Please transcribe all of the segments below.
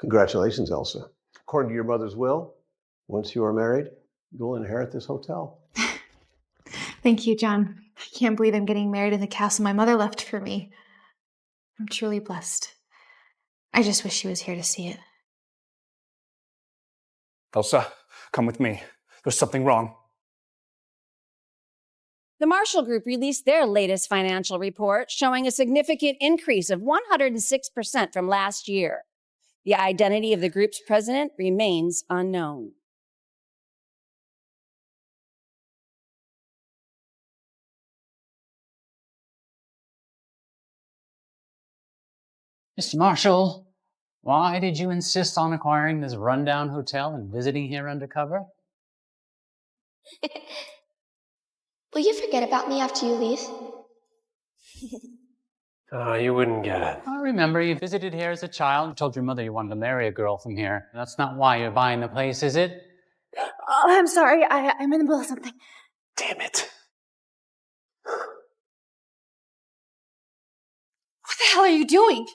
Congratulations, Elsa. According to your mother's will, once you are married, you'll inherit this hotel. Thank you, John. I can't believe I'm getting married in the castle my mother left for me. I'm truly blessed. I just wish she was here to see it. Elsa, come with me. There's something wrong. The Marshall Group released their latest financial report showing a significant increase of 106% from last year. The identity of the group's president remains unknown. Mr. Marshall, why did you insist on acquiring this rundown hotel and visiting here undercover? Will you forget about me after you leave? Oh, you wouldn't get it. I remember you visited here as a child and told your mother you wanted to marry a girl from here. That's not why you're buying the place, is it? Oh, I'm sorry. I'm in the middle of something. Damn it. What the hell are you doing?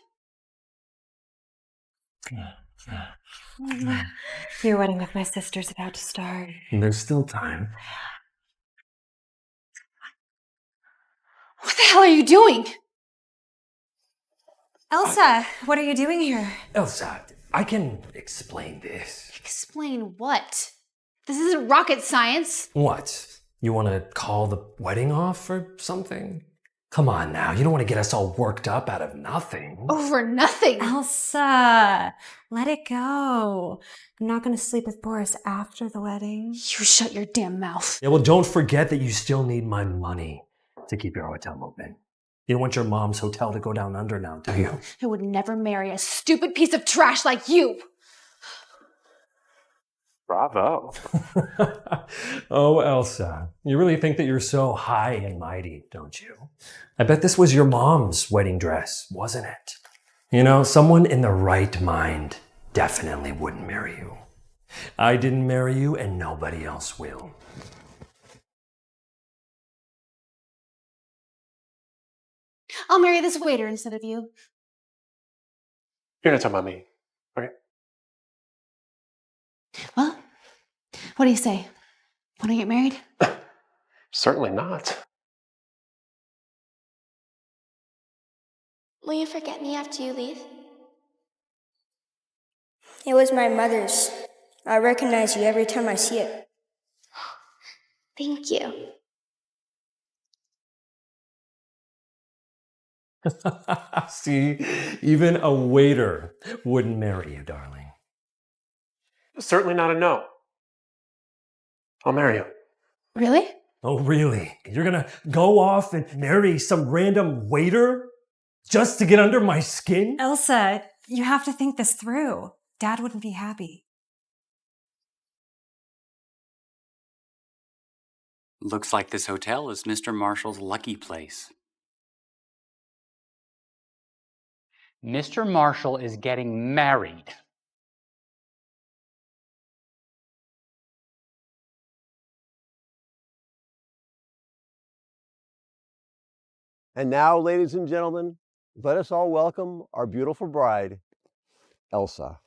Your wedding with my sister's about to start. There's still time. What the hell are you doing? Elsa, what are you doing here? Elsa, I can explain this. Explain what? This isn't rocket science. What? You want to call the wedding off or something? Come on now, you don't want to get us all worked up out of nothing. Over nothing. Elsa, let it go. I'm not going to sleep with Boris after the wedding. You shut your damn mouth. Yeah, well, don't forget that you still need my money to keep your hotel open. You don't want your mom's hotel to go down under now, do you? I would never marry a stupid piece of trash like you. Bravo. Oh, Elsa, you really think that you're so high and mighty, don't you? I bet this was your mom's wedding dress, wasn't it? You know, someone in the right mind definitely wouldn't marry you. I didn't marry you, and nobody else will. I'll marry this waiter instead of you. You're not talking about me, right? Well, what do you say? Want to get married? Certainly not. Will you forget me after you leave? It was my mother's. I recognize you every time I see it. Thank you. See, even a waiter wouldn't marry you, darling. Certainly not a no. I'll marry you. Really? Oh, really? You're gonna go off and marry some random waiter just to get under my skin? Elsa, you have to think this through. Dad wouldn't be happy. Looks like this hotel is Mr. Marshall's lucky place. Mr. Marshall is getting married. And now, ladies and gentlemen, let us all welcome our beautiful bride, Elsa.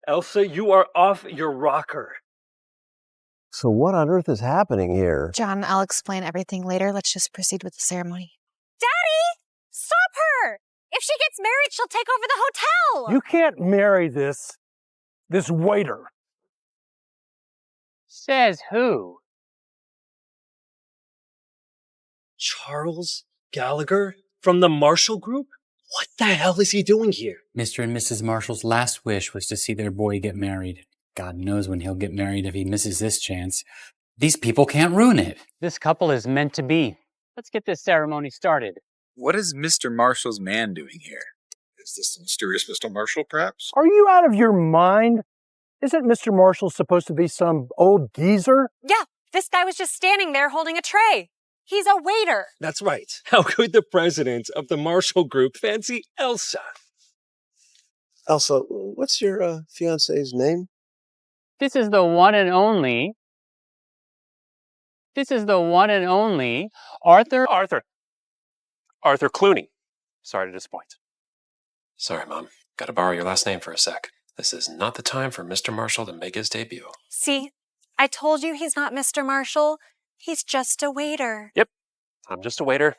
Elsa, you are off your rocker. So what on earth is happening here? John, I'll explain everything later. Let's just proceed with the ceremony. Daddy! Stop her! If she gets married, she'll take over the hotel! You can't marry this waiter. Says who? Charles Gallagher from the Marshall Group? What the hell is he doing here? Mr. and Mrs. Marshall's last wish was to see their boy get married. God knows when he'll get married if he misses this chance. These people can't ruin it. This couple is meant to be. Let's get this ceremony started. What is Mr. Marshall's man doing here? Is this the mysterious Mr. Marshall, perhaps? Are you out of your mind? Isn't Mr. Marshall supposed to be some old geezer? Yeah, this guy was just standing there holding a tray. He's a waiter. That's right. How could the president of the Marshall Group fancy Elsa? Elsa, what's your fiance's name? This is the one and only. Arthur. Arthur Clooney. Sorry to disappoint. Sorry, Mom. Gotta borrow your last name for a sec. This is not the time for Mr. Marshall to make his debut. See, I told you he's not Mr. Marshall. He's just a waiter. Yep, I'm just a waiter.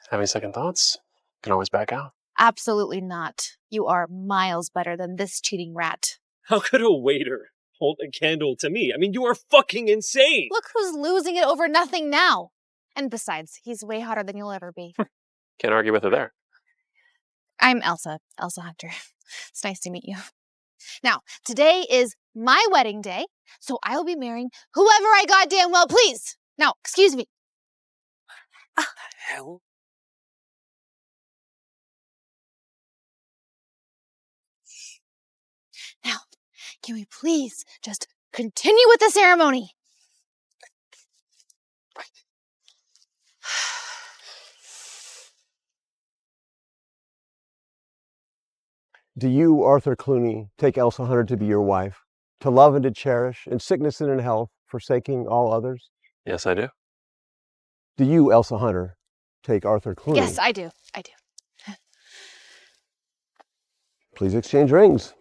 Having second thoughts? Can always back out. Absolutely not. You are miles better than this cheating rat. How could a waiter hold a candle to me? I mean, you are fucking insane. Look who's losing it over nothing now. And besides, he's way hotter than you'll ever be. Can't argue with her there. I'm Elsa Hunter. It's nice to meet you. Now, today is my wedding day, so I will be marrying whoever I goddamn well please. Now, excuse me. What the hell? Now, can we please just continue with the ceremony? Do you, Arthur Clooney, take Elsa Hunter to be your wife, to love and to cherish, in sickness and in health, forsaking all others? Yes, I do. Do you, Elsa Hunter, take Arthur Clooney? Yes, I do. I do. Please exchange rings.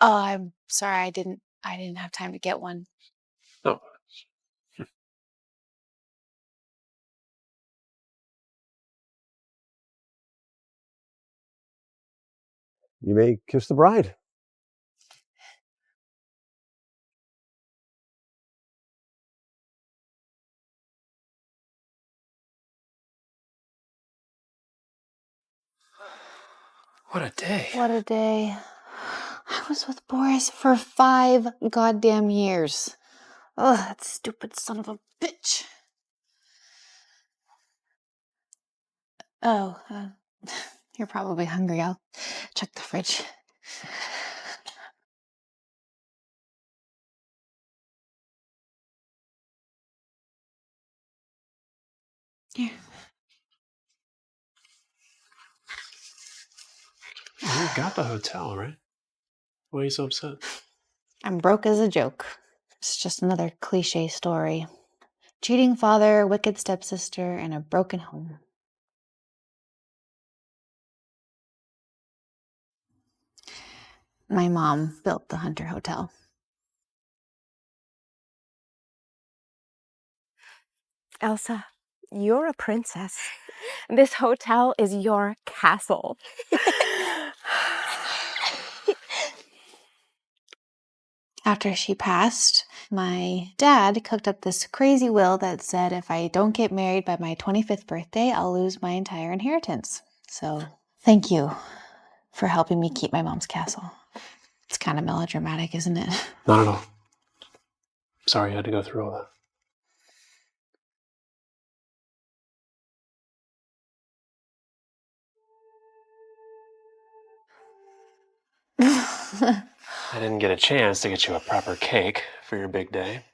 Oh, I'm sorry. I didn't have time to get one. Oh. You may kiss the bride. What a day. What a day. I was with Boris for 5 goddamn years. Oh, that stupid son of a bitch. Oh, you're probably hungry. I'll check the fridge. Here. You got the hotel, right? Why are you so upset? I'm broke as a joke. It's just another cliche story. Cheating father, wicked stepsister, and a broken home. My mom built the Hunter Hotel. Elsa, you're a princess. This hotel is your castle. After she passed, my dad cooked up this crazy will that said if I don't get married by my 25th birthday, I'll lose my entire inheritance. So thank you for helping me keep my mom's castle. It's kind of melodramatic, isn't it? Not at all. Sorry you had to go through all that. I didn't get a chance to get you a proper cake for your big day.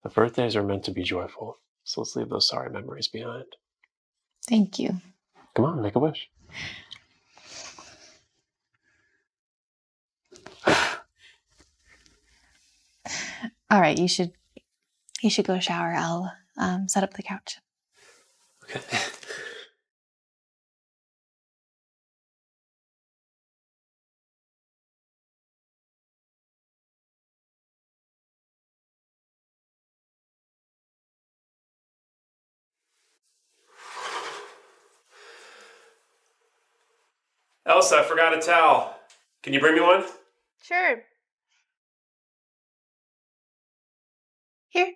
The birthdays are meant to be joyful, so let's leave those sorry memories behind. Thank you. Come on, make a wish. All right, you should go shower. I'll set up the couch. Okay. Elsa, I forgot a towel. Can you bring me one? Sure. Here.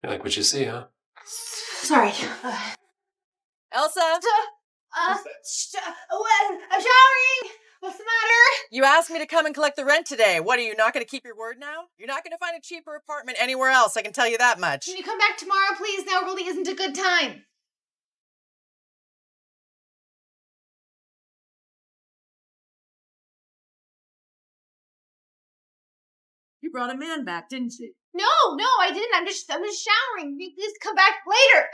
You like what you see, huh? Sorry. Elsa? I'm showering! What's the matter? You asked me to come and collect the rent today. What, are you not going to keep your word now? You're not going to find a cheaper apartment anywhere else, I can tell you that much. Can you come back tomorrow, please? Now really isn't a good time. You brought a man back, didn't you? No, I didn't. I'm just showering. Please come back later.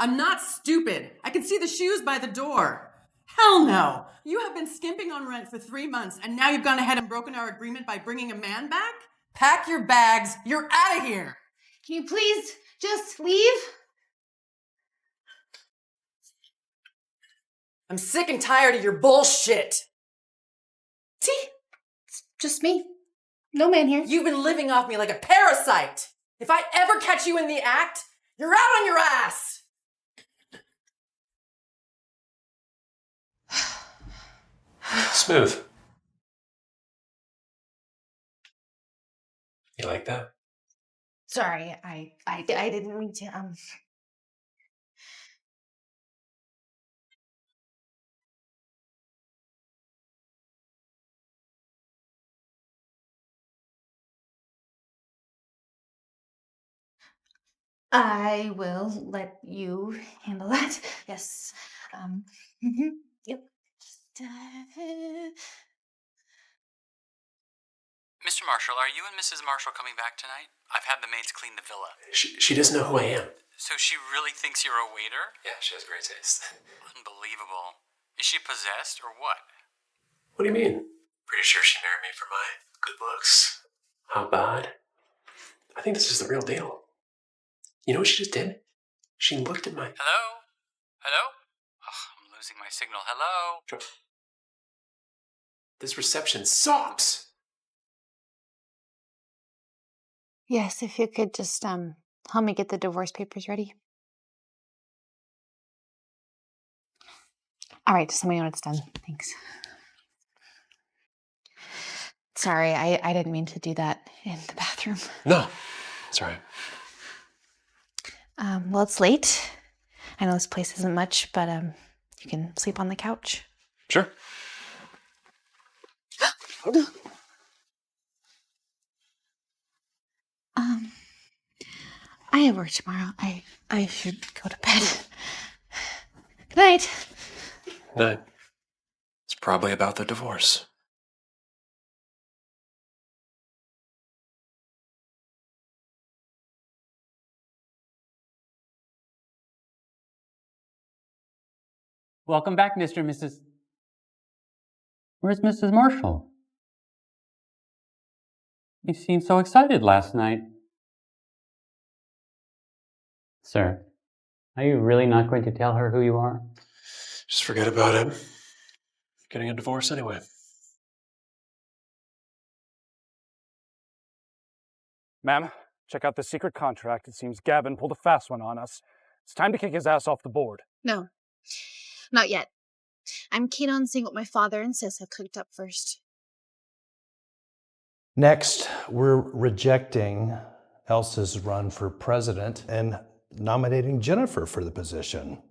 I'm not stupid. I can see the shoes by the door. Hell no. You have been skimping on rent for 3 months, and now you've gone ahead and broken our agreement by bringing a man back? Pack your bags. You're out of here. Can you please just leave? I'm sick and tired of your bullshit. See? It's just me. No man here. You've been living off me like a parasite. If I ever catch you in the act, you're out on your ass. Smooth. You like that? Sorry, I didn't mean to, I will let you handle that. Yes. Yep. Mr. Marshall, are you and Mrs. Marshall coming back tonight? I've had the maids clean the villa. She doesn't know who I am. So she really thinks you're a waiter? Yeah, she has great taste. Unbelievable. Is she possessed or what? What do you mean? Pretty sure she married me for my good looks. How bad? I think this is the real deal. You know what she just did? She looked at my... Hello? Hello? Oh, I'm losing my signal. Hello? This reception sucks. Yes, if you could just help me get the divorce papers ready. All right, just tell me when it's done. Thanks. Sorry, I didn't mean to do that in the bathroom. No, it's all right. Well, it's late. I know this place isn't much, but you can sleep on the couch. Sure. I have work tomorrow. I should go to bed. Good night. No. It's probably about the divorce. Welcome back, Mr. and Mrs. Where's Mrs. Marshall? You seemed so excited last night. Sir, are you really not going to tell her who you are? Just forget about it. Getting a divorce anyway. Ma'am, check out the secret contract. It seems Gavin pulled a fast one on us. It's time to kick his ass off the board. No, not yet. I'm keen on seeing what my father and sis have cooked up first. Next, we're rejecting Elsa's run for president and nominating Jennifer for the position.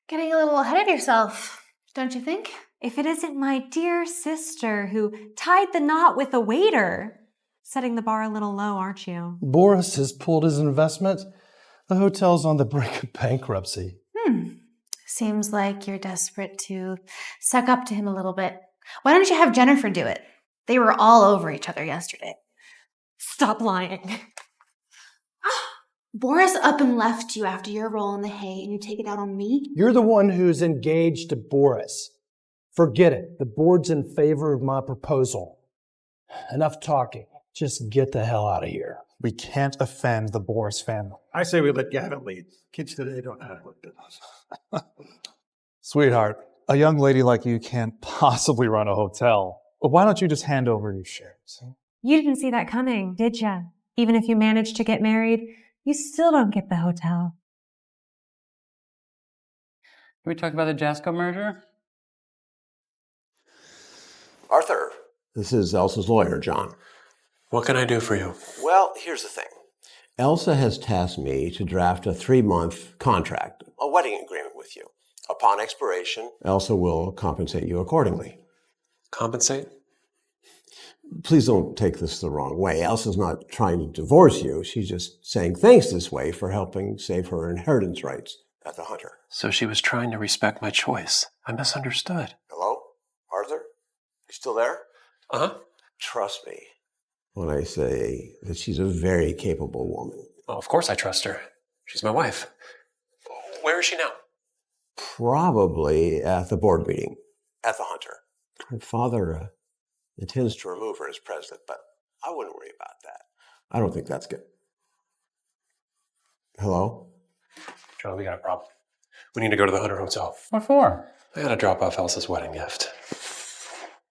Getting a little ahead of yourself, don't you think? If it isn't my dear sister who tied the knot with a waiter. Setting the bar a little low, aren't you? Boris has pulled his investment. The hotel's on the brink of bankruptcy. Seems like you're desperate to suck up to him a little bit. Why don't you have Jennifer do it? They were all over each other yesterday. Stop lying. Boris up and left you after your roll in the hay, and you take it out on me? You're the one who's engaged to Boris. Forget it. The board's in favor of my proposal. Enough talking. Just get the hell out of here. We can't offend the Boris family. I say we let Gavin lead. Kids today don't know how to look good. Sweetheart, a young lady like you can't possibly run a hotel. But why don't you just hand over your shares? You didn't see that coming, did ya? Even if you managed to get married, you still don't get the hotel. Can we talk about the Jasco merger? Arthur, this is Elsa's lawyer, John. What can I do for you? Well, here's the thing. Elsa has tasked me to draft a 3-month contract, a wedding agreement with you. Upon expiration, Elsa will compensate you accordingly. Compensate? Please don't take this the wrong way. Elsa's not trying to divorce you. She's just saying thanks this way for helping save her inheritance rights at the Hunter. So she was trying to respect my choice. I misunderstood. Hello? Arthur? You still there? Uh-huh. Trust me. when I say that she's a very capable woman. Well, of course I trust her. She's my wife. Where is she now? Probably at the board meeting at the Hunter. Her father intends to remove her as president, but I wouldn't worry about that. I don't think that's good. Hello? Charlie, we got a problem. We need to go to the Hunter Hotel. What for? I gotta drop off Elsa's wedding gift.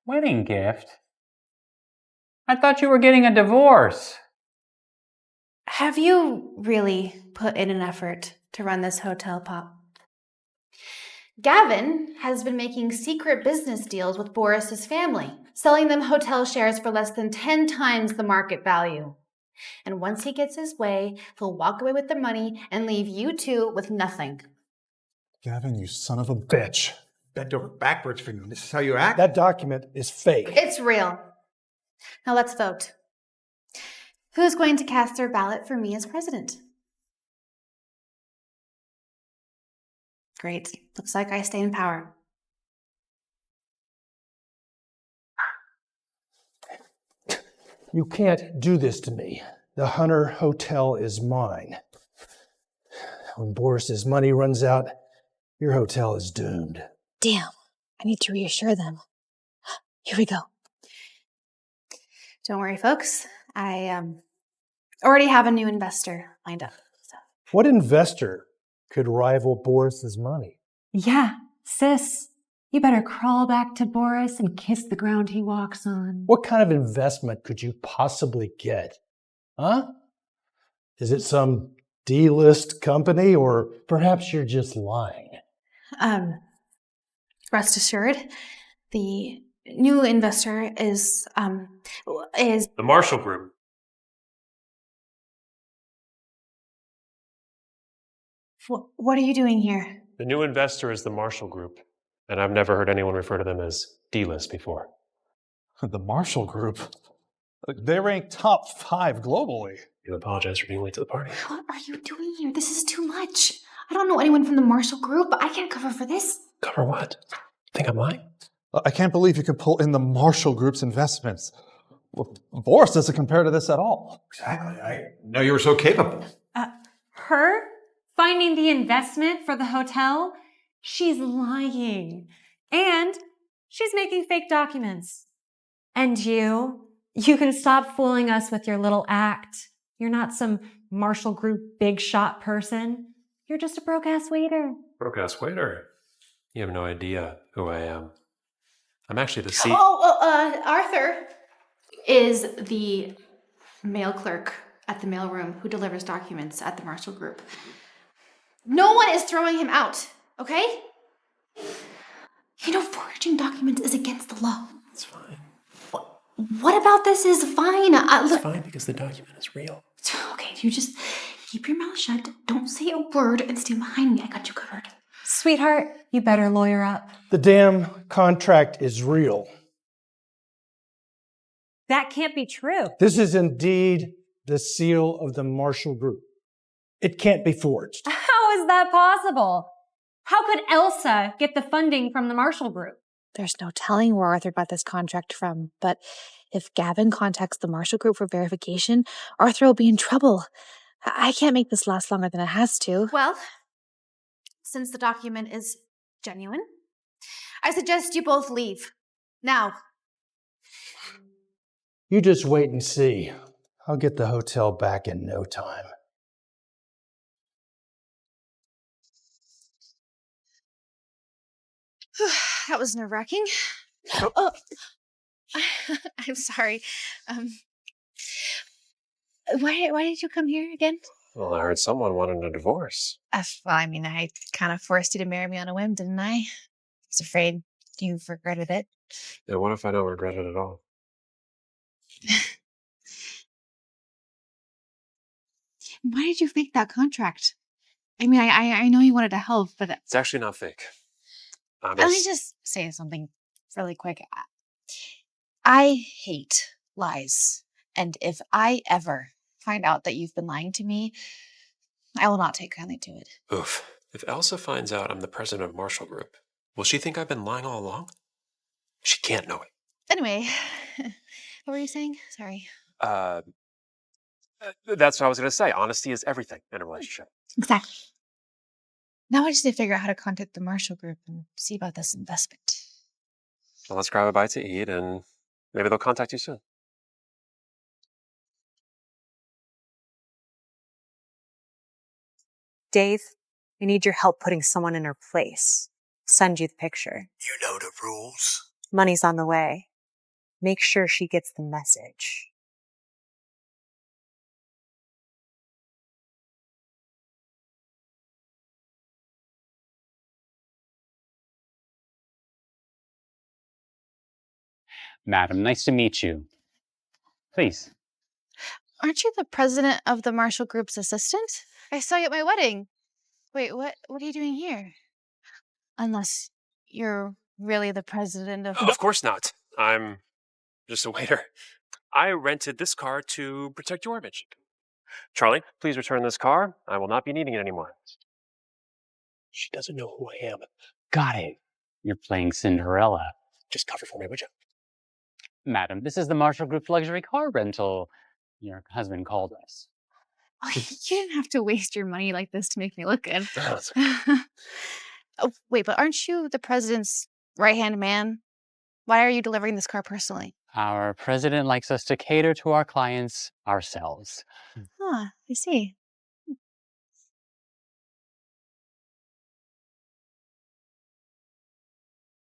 Wedding gift? I thought you were getting a divorce. Have you really put in an effort to run this hotel, Pop? Gavin has been making secret business deals with Boris's family, selling them hotel shares for less than 10 times the market value. And once he gets his way, he'll walk away with the money and leave you two with nothing. Gavin, you son of a bitch. Bend over backwards for you. This is how you act? That document is fake. It's real. Now let's vote. Who's going to cast their ballot for me as president? Great. Looks like I stay in power. You can't do this to me. The Hunter Hotel is mine. When Boris's money runs out, your hotel is doomed. Damn. I need to reassure them. Here we go. Don't worry, folks. I already have a new investor lined up. So. What investor could rival Boris's money? Yeah, sis. You better crawl back to Boris and kiss the ground he walks on. What kind of investment could you possibly get? Huh? Is it some D-list company, or perhaps you're just lying? Rest assured, the new investor is The Marshall Group. What are you doing here? The new investor is the Marshall Group, and I've never heard anyone refer to them as D-list before. The Marshall Group? They rank top 5 globally. You apologize for being late to the party. What are you doing here? This is too much. I don't know anyone from the Marshall Group, but I can't cover for this. Cover what? Think I'm lying? I can't believe you could pull in the Marshall Group's investments. Well, Boris doesn't compare to this at all. Exactly. I know you were so capable. Her finding the investment for the hotel? She's lying. And she's making fake documents. And you can stop fooling us with your little act. You're not some Marshall Group big shot person. You're just a broke-ass waiter. Broke-ass waiter. You have no idea who I am. I'm actually the Arthur is the mail clerk at the mailroom who delivers documents at the Marshall Group. No one is throwing him out, okay? You know, forging documents is against the law. It's fine. What about this is fine? It's fine because the document is real. Okay, you just keep your mouth shut, don't say a word, and stand behind me. I got you covered. Sweetheart, you better lawyer up. The damn contract is real. That can't be true. This is indeed the seal of the Marshall Group. It can't be forged. How is that possible? How could Elsa get the funding from the Marshall Group? There's no telling where Arthur got this contract from, but if Gavin contacts the Marshall Group for verification, Arthur will be in trouble. I can't make this last longer than it has to. Well, since the document is genuine, I suggest you both leave. Now. You just wait and see. I'll get the hotel back in no time. That was nerve-wracking. Oh. I'm sorry. Why did you come here again? Well, I heard someone wanted a divorce. Well, I mean, I kind of forced you to marry me on a whim, didn't I? I was afraid you regretted it. Yeah, what if I don't regret it at all? Why did you fake that contract? I mean, I know you wanted to help, but... It's actually not fake. Let me just say something really quick. I hate lies. And if I ever find out that you've been lying to me, I will not take kindly to it. Oof. If Elsa finds out I'm the president of Marshall Group, will she think I've been lying all along? She can't know it. Anyway, what were you saying? Sorry. That's what I was going to say. Honesty is everything in a relationship. Exactly. Now I just need to figure out how to contact the Marshall Group and see about this investment. Well, let's grab a bite to eat, and maybe they'll contact you soon. Dave, we need your help putting someone in her place. Send you the picture. You know the rules. Money's on the way. Make sure she gets the message. Madam, nice to meet you. Please. Aren't you the president of the Marshall Group's assistant? I saw you at my wedding. Wait, what are you doing here? Unless you're really the president of... Of course not. I'm just a waiter. I rented this car to protect your image. Charlie, please return this car. I will not be needing it anymore. She doesn't know who I am. Got it. You're playing Cinderella. Just cover for me, would you? Madam, this is the Marshall Group's luxury car rental. Your husband called us. Oh, you didn't have to waste your money like this to make me look good. Oh, wait, but aren't you the president's right-hand man? Why are you delivering this car personally? Our president likes us to cater to our clients ourselves. Huh, I see.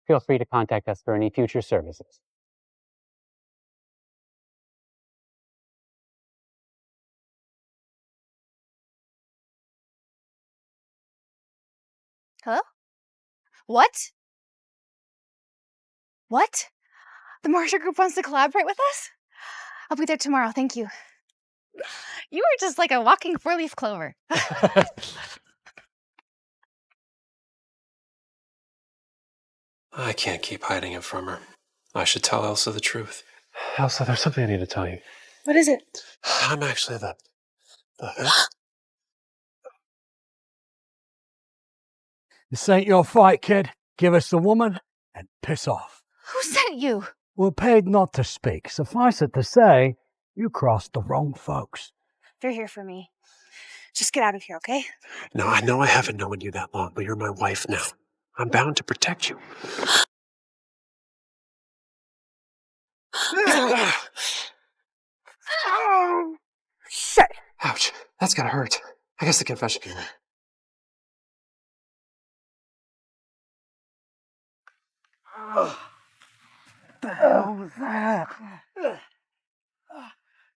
Feel free to contact us for any future services. Hello? What? What? The Marshall Group wants to collaborate with us? I'll be there tomorrow, thank you. You are just like a walking four-leaf clover. I can't keep hiding it from her. I should tell Elsa the truth. Elsa, there's something I need to tell you. What is it? I'm actually the This ain't your fight, kid. Give us the woman and piss off. Who sent you? We're paid not to speak. Suffice it to say, you crossed the wrong folks. You're here for me. Just get out of here, okay? No, I know I haven't known you that long, but you're my wife now. I'm bound to protect you. Shit! Ouch. That's gotta hurt. I guess the confession can wait. What the hell was that?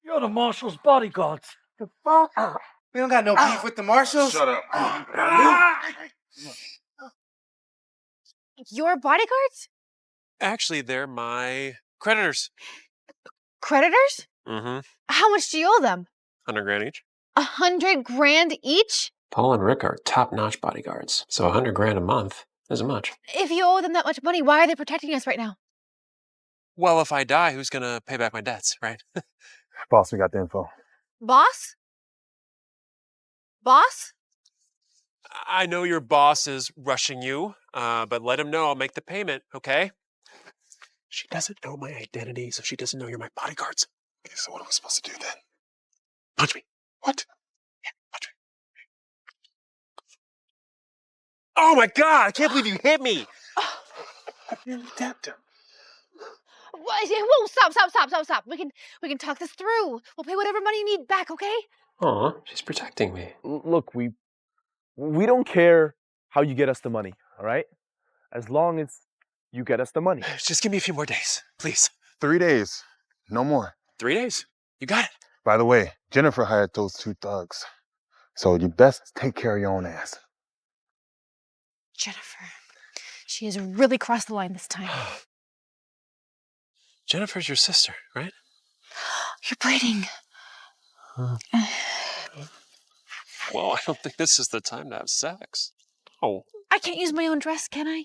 You're the Marshal's bodyguards. The fuck? We don't got no beef with the Marshals. Shut up. Your bodyguards? Actually, they're my creditors. Creditors? Mm-hmm. How much do you owe them? 100 grand each. 100 grand each? Paul and Rick are top-notch bodyguards, so 100 grand a month isn't much. If you owe them that much money, why are they protecting us right now? Well, if I die, who's gonna pay back my debts, right? Boss, we got the info. Boss? Boss? I know your boss is rushing you, but let him know I'll make the payment, okay? She doesn't know my identity, so she doesn't know you're my bodyguards. Okay, so what am I supposed to do then? Punch me. What? Yeah, punch me. Oh my God, I can't believe you hit me. I nearly tapped him. Whoa, stop. We can talk this through. We'll pay whatever money you need back, okay? Aw, she's protecting me. Look, we don't care how you get us the money, all right? As long as you get us the money. Just give me a few more days, please. 3 days. No more. 3 days. You got it. By the way, Jennifer hired those 2 thugs. So you best take care of your own ass. Jennifer. She has really crossed the line this time. Jennifer's your sister, right? You're bleeding. Well, I don't think this is the time to have sex. Oh. I can't use my own dress, can I?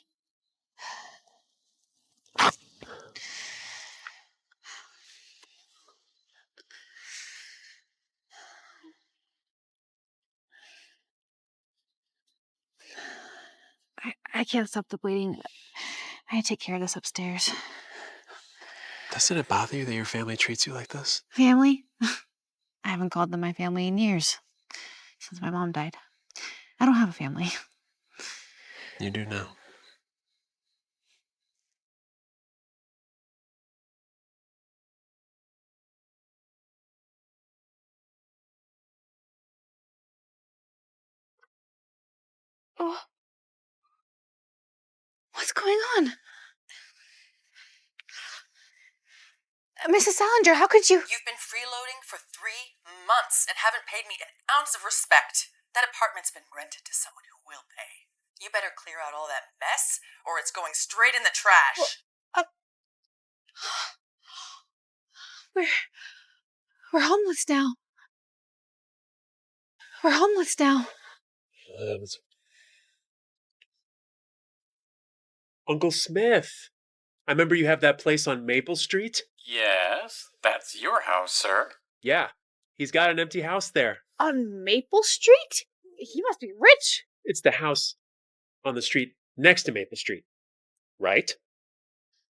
I can't stop the bleeding. I take care of this upstairs. Doesn't it bother you that your family treats you like this? Family? I haven't called them my family in years. Since my mom died. I don't have a family. You do now. Oh. What's going on? Mrs. Salinger, how could you? You've been freeloading for 3 months and haven't paid me an ounce of respect. That apartment's been rented to someone who will pay. You better clear out all that mess, or it's going straight in the trash. We're homeless now. We're homeless now. Uncle Smith. I remember you have that place on Maple Street. Yes, that's your house, sir. Yeah, he's got an empty house there. On Maple Street? He must be rich. It's the house on the street next to Maple Street, right?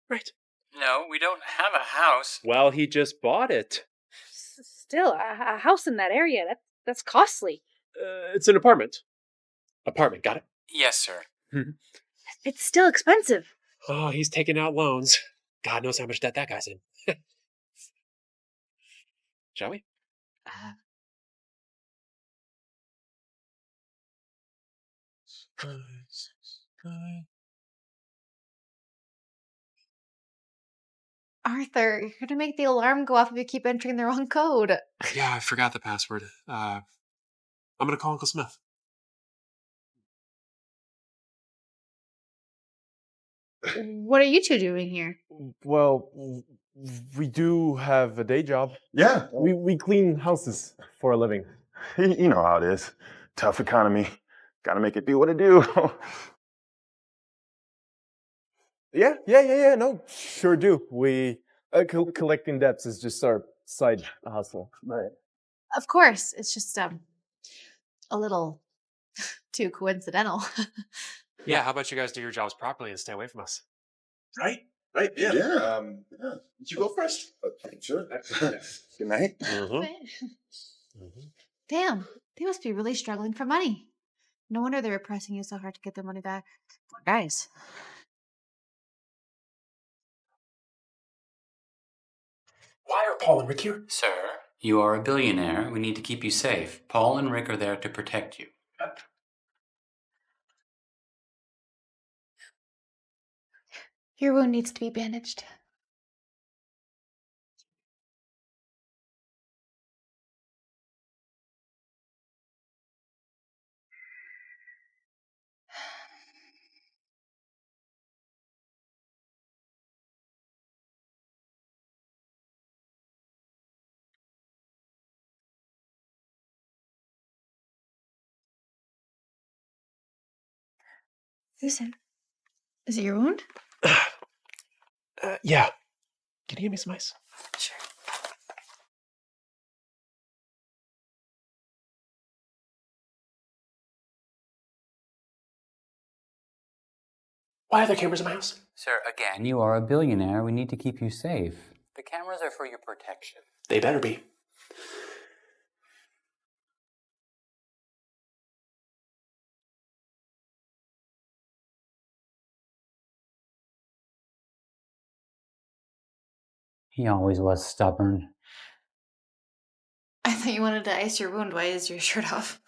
Right. No, we don't have a house. Well, he just bought it. Still, a house in that area, that's costly. It's an apartment. Apartment, got it? Yes, sir. It's still expensive. Oh, he's taking out loans. God knows how much debt that guy's in. Shall we? Arthur, you're gonna make the alarm go off if you keep entering the wrong code. Yeah, I forgot the password. I'm gonna call Uncle Smith. What are you two doing here? Well, we do have a day job. Yeah. We clean houses for a living. You know how it is. Tough economy. Gotta make it do what it do. Yeah. No, sure do. We collecting debts is just our side hustle. Right. Of course, it's just a little too coincidental. Yeah, how about you guys do your jobs properly and stay away from us? Right? Yeah. Yeah. You go first. Sure. Good night. Damn, they must be really struggling for money. No wonder they were pressing you so hard to get their money back. Poor guys. Why are Paul and Rick here? Sir, you are a billionaire. We need to keep you safe. Paul and Rick are there to protect you. Your wound needs to be bandaged. Susan, is it your wound? Yeah. Can you give me some ice? Sure. Why are there cameras in my house? Sir, again, you are a billionaire. We need to keep you safe. The cameras are for your protection. They better be. He always was stubborn. I thought you wanted to ice your wound. Why is your shirt off?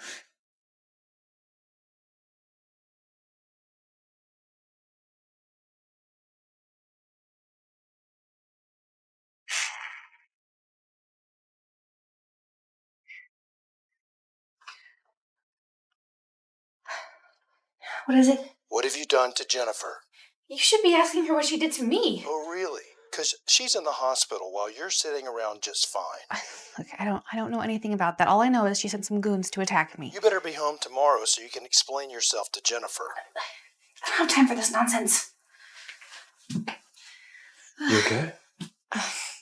What is it? What have you done to Jennifer? You should be asking her what she did to me. Oh, really? Because she's in the hospital while you're sitting around just fine. Look, I don't know anything about that. All I know is she sent some goons to attack me. You better be home tomorrow so you can explain yourself to Jennifer. I don't have time for this nonsense. You okay?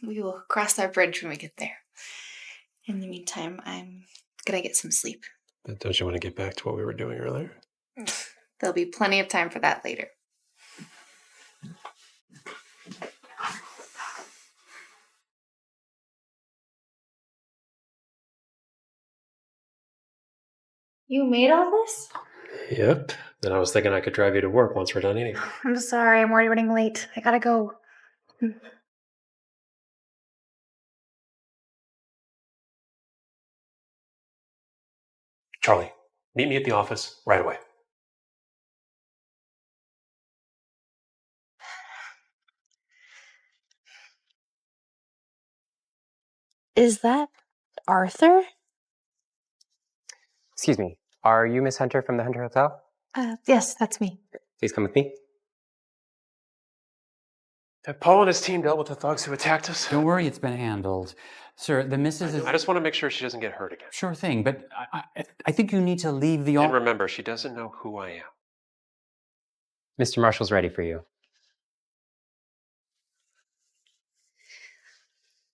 We will cross that bridge when we get there. In the meantime, I'm gonna get some sleep. But don't you want to get back to what we were doing earlier? There'll be plenty of time for that later. You made all this? Yep. And I was thinking I could drive you to work once we're done eating. I'm sorry, I'm already running late. I gotta go. Charlie, meet me at the office right away. Is that Arthur? Excuse me, are you Miss Hunter from the Hunter Hotel? Yes, that's me. Please come with me. Have Paul and his team dealt with the thugs who attacked us? Don't worry, it's been handled. Sir, the missus is... I just want to make sure she doesn't get hurt again. Sure thing, but I think you need to leave the... And remember, she doesn't know who I am. Mr. Marshall's ready for you.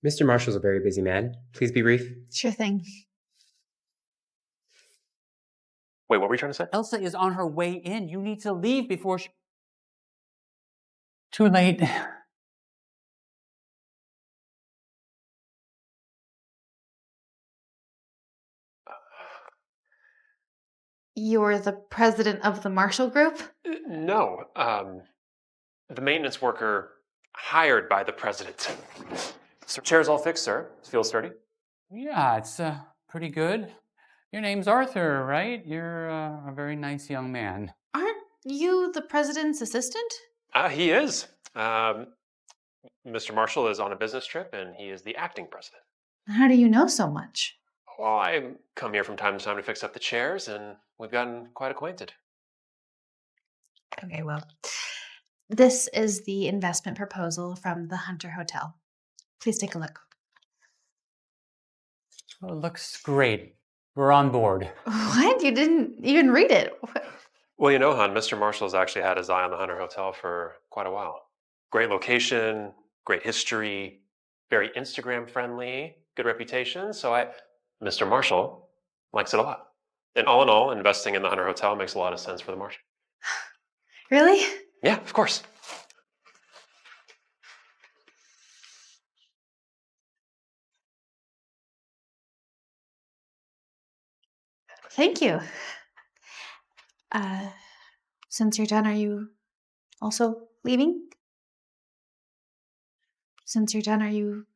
Mr. Marshall's a very busy man. Please be brief. Sure thing. Wait, what were you trying to say? Elsa is on her way in. You need to leave before she... Too late. You're the president of the Marshall Group? No. The maintenance worker hired by the president. So chair's all fixed, sir. Feels sturdy? Yeah, it's pretty good. Your name's Arthur, right? You're a very nice young man. Aren't you the president's assistant? He is. Mr. Marshall is on a business trip, and he is the acting president. How do you know so much? Well, I come here from time to time to fix up the chairs, and we've gotten quite acquainted. Okay, well, this is the investment proposal from the Hunter Hotel. Please take a look. Oh, it looks great. We're on board. What? You didn't even read it. Well, you know, hon, Mr. Marshall's actually had his eye on the Hunter Hotel for quite a while. Great location, great history, very Instagram friendly, good reputation. So Mr. Marshall likes it a lot. And all in all, investing in the Hunter Hotel makes a lot of sense for the Marshall. Really? Yeah, of course. Thank you. Since you're done, are you also leaving? Since you're done, are you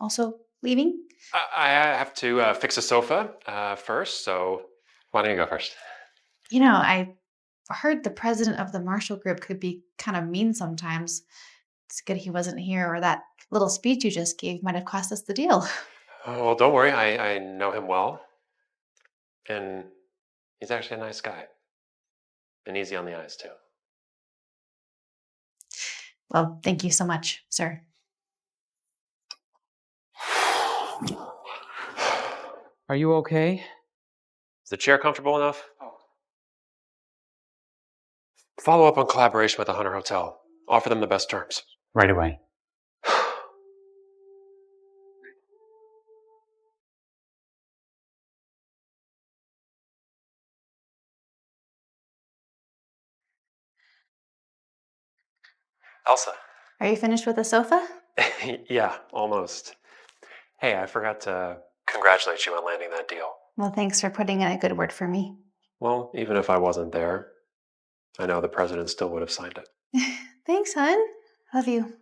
also leaving? I have to fix a sofa first, so why don't you go first? You know, I heard the president of the Marshall Group could be kind of mean sometimes. It's good he wasn't here, or that little speech you just gave might have cost us the deal. Oh, well, don't worry. I know him well. And he's actually a nice guy. And easy on the eyes, too. Well, thank you so much, sir. Are you okay? Is the chair comfortable enough? Follow up on collaboration with the Hunter Hotel. Offer them the best terms. Right away. Elsa. Are you finished with the sofa? Yeah, almost. Hey, I forgot to congratulate you on landing that deal. Well, thanks for putting in a good word for me. Well, even if I wasn't there, I know the president still would have signed it. Thanks, hon. Love you.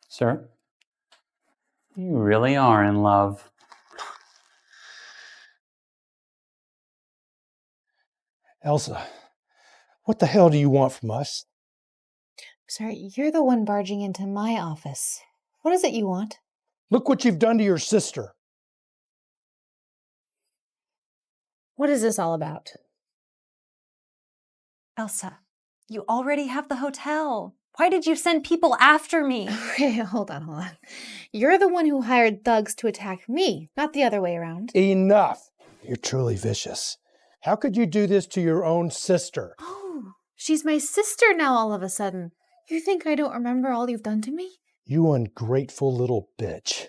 Sir, you really are in love. Elsa, what the hell do you want from us? Sorry, you're the one barging into my office. What is it you want? Look what you've done to your sister. What is this all about? Elsa, you already have the hotel. Why did you send people after me? Okay, hold on. You're the one who hired thugs to attack me, not the other way around. Enough! You're truly vicious. How could you do this to your own sister? Oh, she's my sister now all of a sudden. You think I don't remember all you've done to me? You ungrateful little bitch.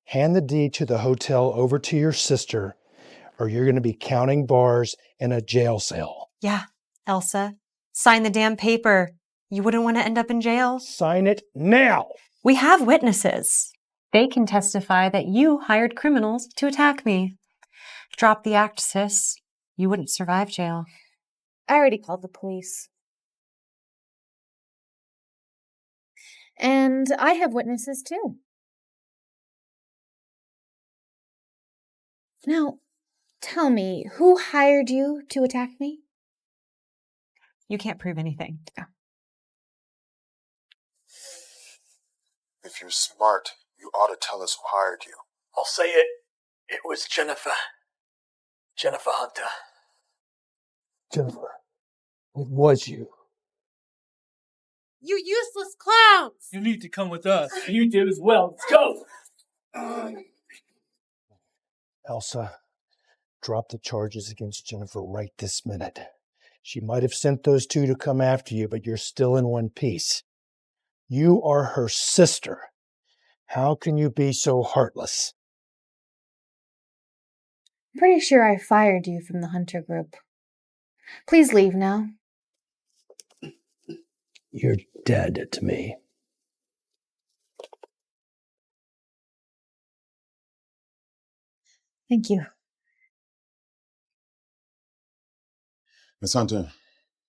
Hand the deed to the hotel over to your sister, or you're going to be counting bars in a jail cell. Yeah, Elsa. Sign the damn paper. You wouldn't want to end up in jail. Sign it now! We have witnesses. They can testify that you hired criminals to attack me. Drop the act, sis. You wouldn't survive jail. I already called the police. And I have witnesses too. Now, tell me, who hired you to attack me? You can't prove anything. If you're smart, you ought to tell us who hired you. I'll say it. It was Jennifer. Jennifer Hunter. Jennifer, it was you. You useless clowns! You need to come with us. You did as well. Let's go! Elsa, drop the charges against Jennifer right this minute. She might have sent those two to come after you, but you're still in one piece. You are her sister. How can you be so heartless? I'm pretty sure I fired you from the Hunter group. Please leave now. You're dead to me. Thank you. Miss Hunter,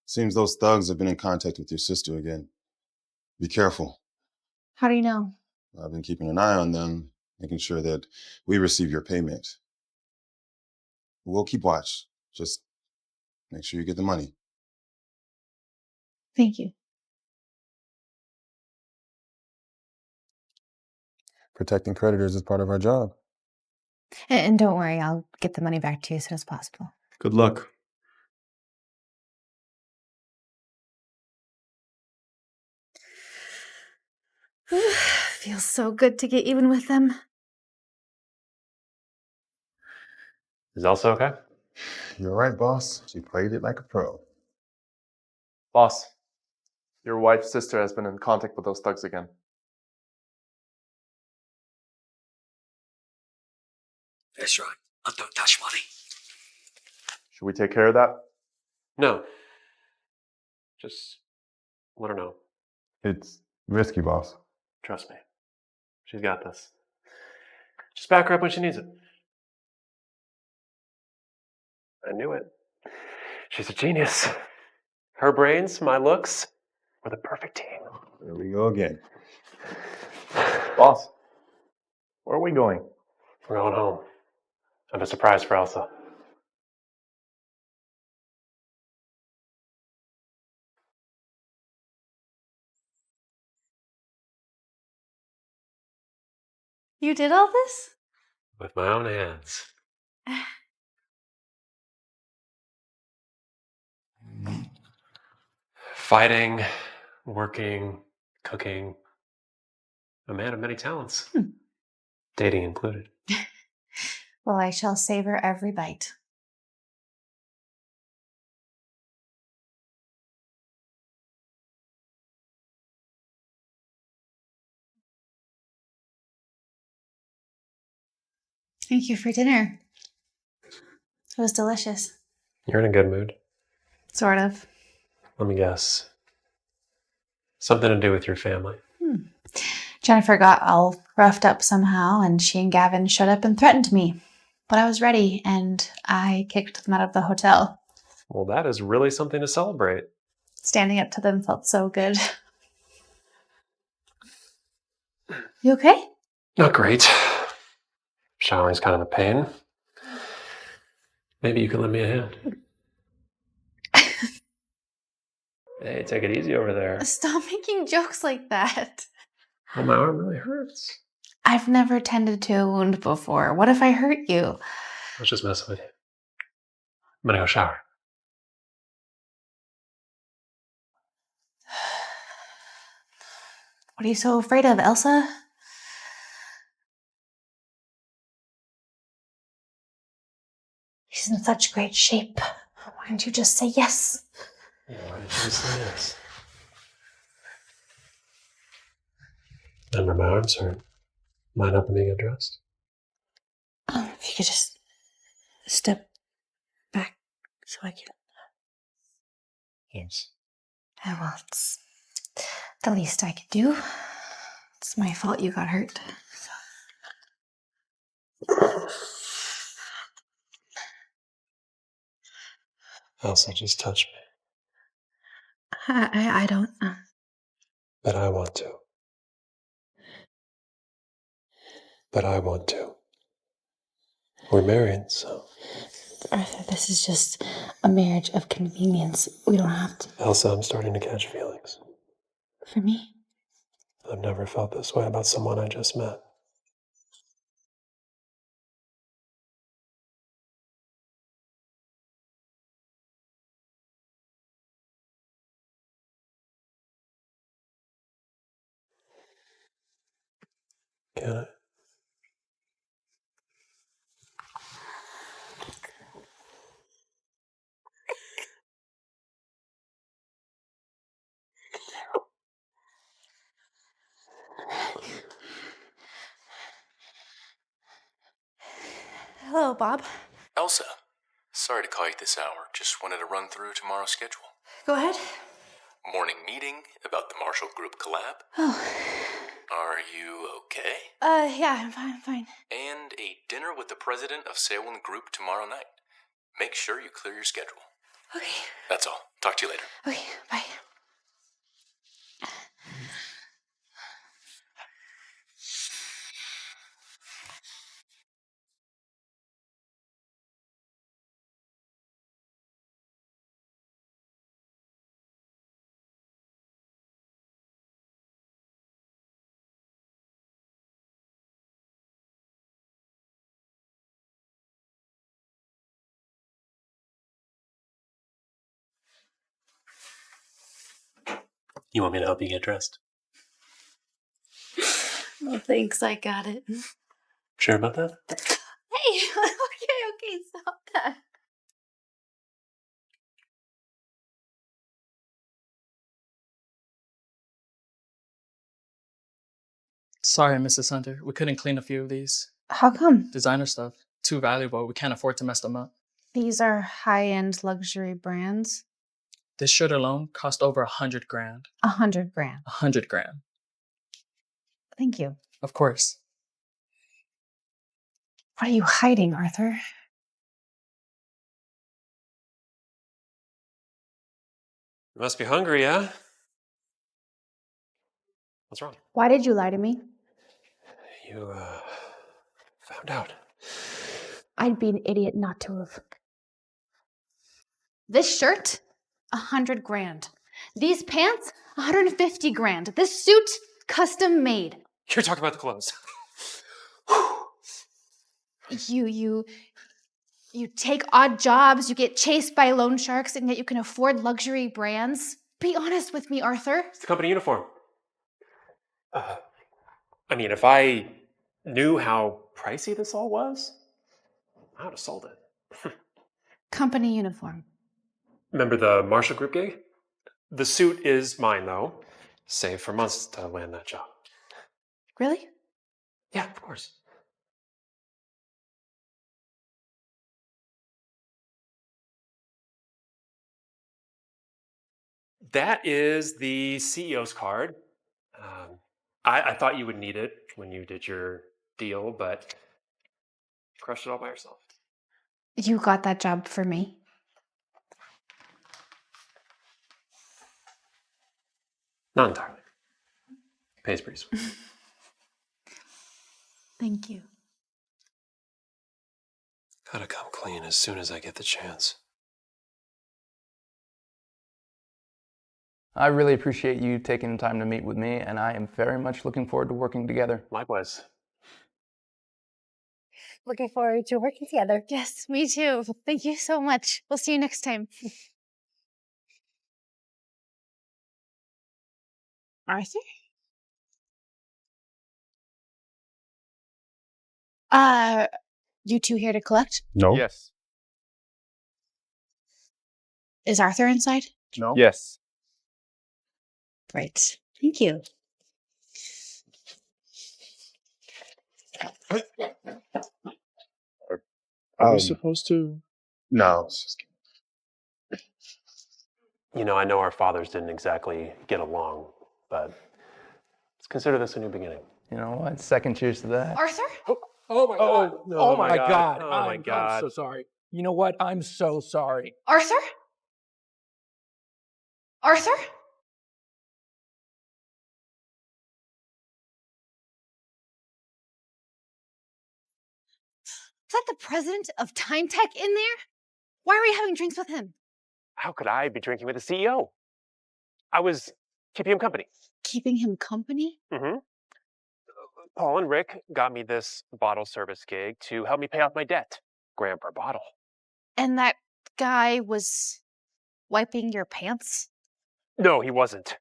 seems those thugs have been in contact with your sister again. Be careful. How do you know? I've been keeping an eye on them, making sure that we receive your payment. We'll keep watch. Just make sure you get the money. Thank you. Protecting creditors is part of our job. And don't worry, I'll get the money back to you as soon as possible. Good luck. Feels so good to get even with them. Is Elsa okay? You're right, boss. She played it like a pro. Boss, your wife's sister has been in contact with those thugs again. That's right. I don't touch money. Should we take care of that? No. Just let her know. It's risky, boss. Trust me. She's got this. Just back her up when she needs it. I knew it. She's a genius. Her brains, my looks, were the perfect team. There we go again. Boss, where are we going? We're going home. I have a surprise for Elsa. You did all this? With my own hands. Fighting, working, cooking. A man of many talents. Dating included. Well, I shall savor every bite. Thank you for dinner. It was delicious. You're in a good mood. Sort of. Let me guess. Something to do with your family. Jennifer got all roughed up somehow, and she and Gavin showed up and threatened me. But I was ready, and I kicked them out of the hotel. Well, that is really something to celebrate. Standing up to them felt so good. You okay? Not great. Showering's kind of a pain. Maybe you can lend me a hand. Hey, take it easy over there. Stop making jokes like that. Well, my arm really hurts. I've never tended to a wound before. What if I hurt you? I was just messing with you. I'm gonna go shower. What are you so afraid of, Elsa? She's in such great shape. Why didn't you just say yes? Yeah, why did you say yes? Remember, my arms hurt. Mind helping me get dressed? If you could just step back so I can. Yes. Oh, well, it's the least I could do. It's my fault you got hurt. Elsa, just touch me. I don't. But I want to. But I want to. We're married, so. Arthur, this is just a marriage of convenience. We don't have to. Elsa, I'm starting to catch feelings. For me? I've never felt this way about someone I just met. Can I? Hello, Bob. Elsa, sorry to call you this hour. Just wanted to run through tomorrow's schedule. Go ahead. Morning meeting about the Marshall Group collab. Oh. Are you okay? Yeah, I'm fine. And a dinner with the president of Salem Group tomorrow night. Make sure you clear your schedule. Okay. That's all. Talk to you later. Okay, bye. You want me to help you get dressed? No, thanks. I got it. Sure about that? Hey, okay, stop that. Sorry, Mrs. Hunter. We couldn't clean a few of these. How come? Designer stuff. Too valuable. We can't afford to mess them up. These are high-end luxury brands. This shirt alone cost over 100 grand. 100 grand. 100 grand. Thank you. Of course. What are you hiding, Arthur? You must be hungry, yeah? What's wrong? Why did you lie to me? You, found out. I'd be an idiot not to have. This shirt, 100 grand. These pants, 150 grand. This suit, custom made. You're talking about the clothes. You take odd jobs, you get chased by loan sharks, and yet you can afford luxury brands. Be honest with me, Arthur. It's the company uniform. I mean, if I knew how pricey this all was, I would have sold it. Company uniform. Remember the Marshall Group gig? The suit is mine, though. Saved for months to land that job. Really? Yeah, of course. That is the CEO's card. I thought you would need it when you did your deal, but you crushed it all by yourself. You got that job for me. Not entirely. Pays pretty sweet. Thank you. Gotta come clean as soon as I get the chance. I really appreciate you taking the time to meet with me, and I am very much looking forward to working together. Likewise. Looking forward to working together. Yes, me too. Thank you so much. We'll see you next time. Arthur? You two here to collect? No. Yes. Is Arthur inside? No. Yes. Right. Thank you. Are we supposed to? No. You know, I know our fathers didn't exactly get along, but let's consider this a new beginning. You know what? Second cheers to that. Arthur? Oh my God. Oh my God. Oh my God. I'm so sorry. You know what? I'm so sorry. Arthur? Arthur? Is that the president of Time Tech in there? Why are you having drinks with him? How could I be drinking with the CEO? I was keeping him company. Keeping him company? Mm-hmm. Paul and Rick got me this bottle service gig to help me pay off my debt. $1 per bottle. And that guy was wiping your pants? No, he wasn't.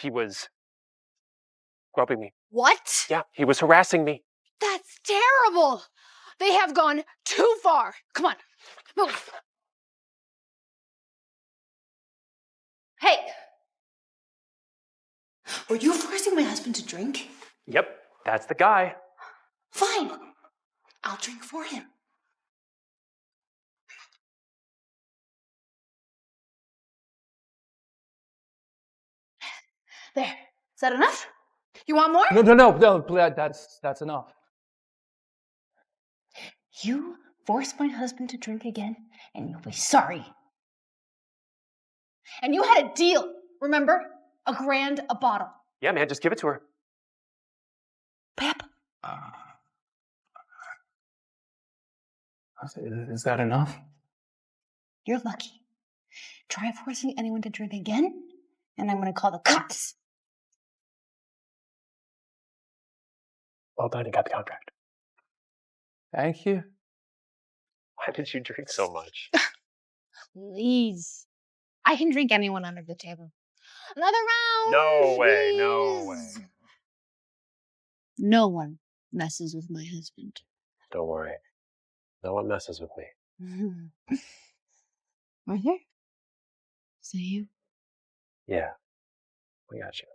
He was groping me. What? Yeah, he was harassing me. That's terrible! They have gone too far. Come on, move. Hey! Were you forcing my husband to drink? Yep, that's the guy. Fine. I'll drink for him. There. Is that enough? You want more? No, that's enough. You forced my husband to drink again, and you'll be sorry. And you had a deal, remember? $1,000 a bottle. Yeah, man, just give it to her. Pep. Is that enough? You're lucky. Try forcing anyone to drink again, and I'm going to call the cops. Well done, you got the contract. Thank you. Why did you drink so much? Please. I can drink anyone under the table. Another round. No way, please. no way. No one messes with my husband. Don't worry. No one messes with me. Arthur? Is that you? Yeah, we got you.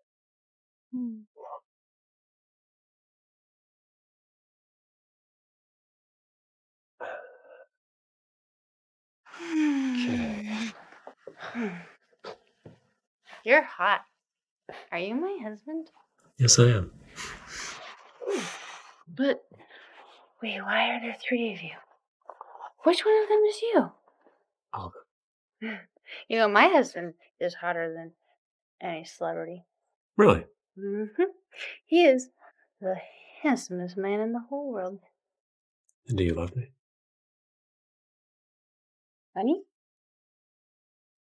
Okay. You're hot. Are you my husband? Yes, I am. But wait, why are there 3 of you? Which one of them is you? All of them. You know, my husband is hotter than any celebrity. Really? Mm-hmm. He is the handsomest man in the whole world. And do you love me? Honey?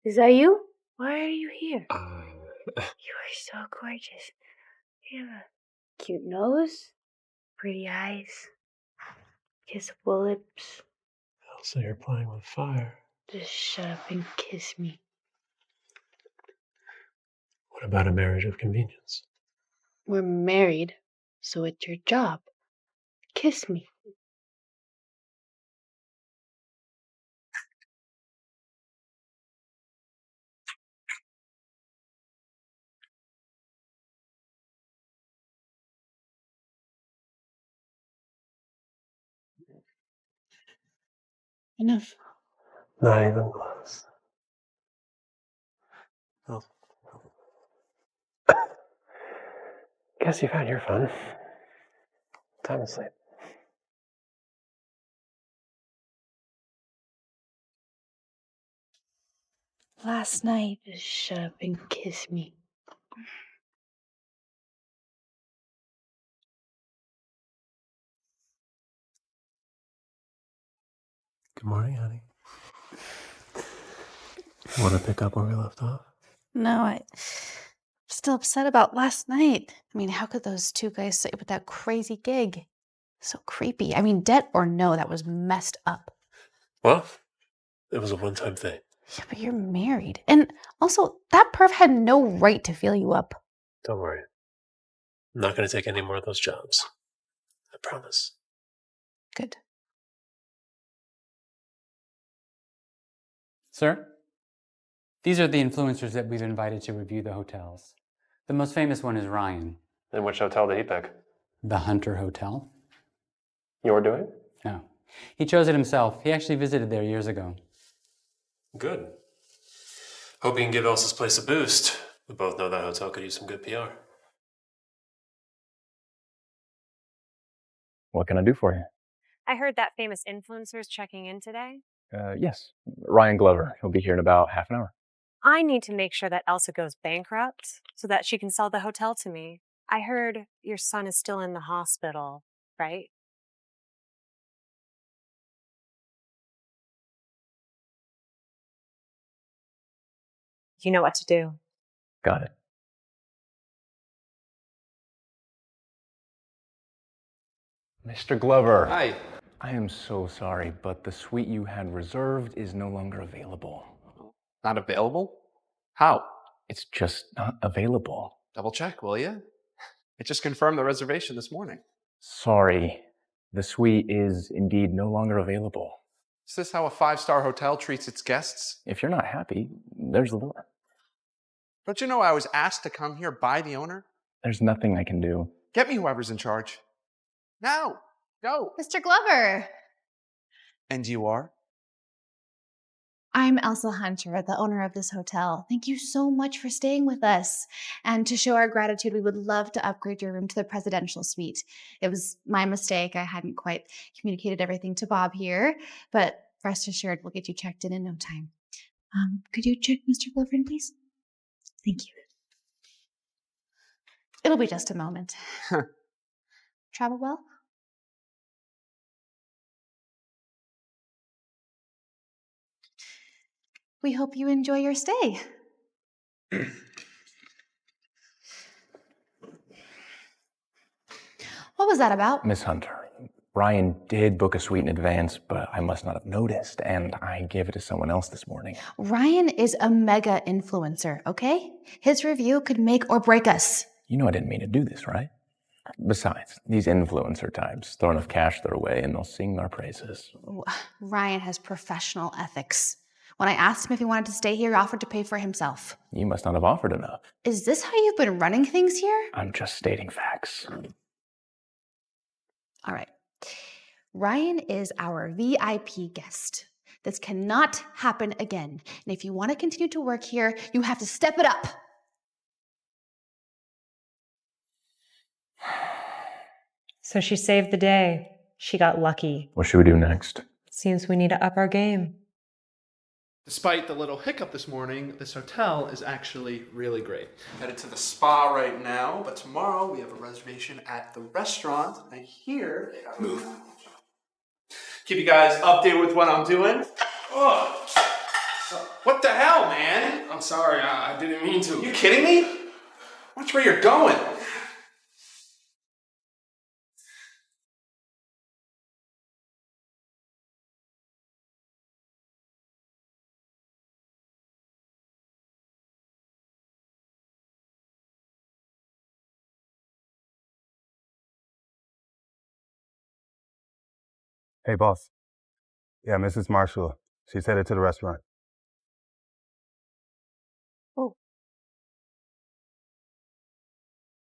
Is that you? Why are you here? You are so gorgeous. You have a cute nose, pretty eyes, kissable lips. So you're playing with fire. Just shut up and kiss me. What about a marriage of convenience? We're married, so it's your job. Kiss me. Enough. Not even close. Well, Guess you've had your fun. Time to sleep. Last night, just shut up and kiss me. good morning, honey. Want to pick up where we left off? No, I'm still upset about last night. I mean, how could those 2 guys sit with that crazy gig? So creepy. I mean, debt or no, that was messed up. Well, it was a one-time thing. Yeah, but you're married. And also, that perv had no right to feel you up. Don't worry. I'm not going to take any more of those jobs. I promise. Good. Sir, these are the influencers that we've invited to review the hotels. The most famous one is Ryan. And which hotel did he pick? The Hunter Hotel. You're doing? No. He chose it himself. He actually visited there years ago. Good. Hope you can give Elsa's place a boost. We both know that hotel could use some good PR. What can I do for you? I heard that famous influencer's checking in today. Yes, Ryan Glover. He'll be here in about half an hour. I need to make sure that Elsa goes bankrupt so that she can sell the hotel to me. I heard your son is still in the hospital, right? You know what to do. Got it. Mr. Glover. Hi. I am so sorry, but the suite you had reserved is no longer available. Not available? How? It's just not available. Double check, will you? I just confirmed the reservation this morning. Sorry. The suite is indeed no longer available. Is this how a 5-star hotel treats its guests? If you're not happy, there's the door. Don't you know I was asked to come here by the owner? There's nothing I can do. Get me whoever's in charge. Now! Go! Mr. Glover! And you are? I'm Elsa Hunter, the owner of this hotel. Thank you so much for staying with us. And to show our gratitude, we would love to upgrade your room to the presidential suite. It was my mistake. I hadn't quite communicated everything to Bob here, but rest assured, we'll get you checked in no time. Could you check Mr. Glover in, please? Thank you. It'll be just a moment. Travel well? We hope you enjoy your stay. What was that about? Miss Hunter, Ryan did book a suite in advance, but I must not have noticed, and I gave it to someone else this morning. Ryan is a mega influencer, okay? His review could make or break us. You know I didn't mean to do this, right? Besides, these influencer types throw enough cash their way and they'll sing our praises. Ryan has professional ethics. When I asked him if he wanted to stay here, he offered to pay for himself. You must not have offered enough. Is this how you've been running things here? I'm just stating facts. All right. Ryan is our VIP guest. This cannot happen again. And if you want to continue to work here, you have to step it up. So she saved the day. She got lucky. What should we do next? Seems we need to up our game. Despite the little hiccup this morning, this hotel is actually really great. Headed to the spa right now, but tomorrow we have a reservation at the restaurant. I hear they got move. Keep you guys updated with what I'm doing. Oh, what the hell, man? I'm sorry, I didn't mean to. You kidding me? Watch where you're going. Hey, boss. Yeah, Mrs. Marshall. She's headed to the restaurant. Oh.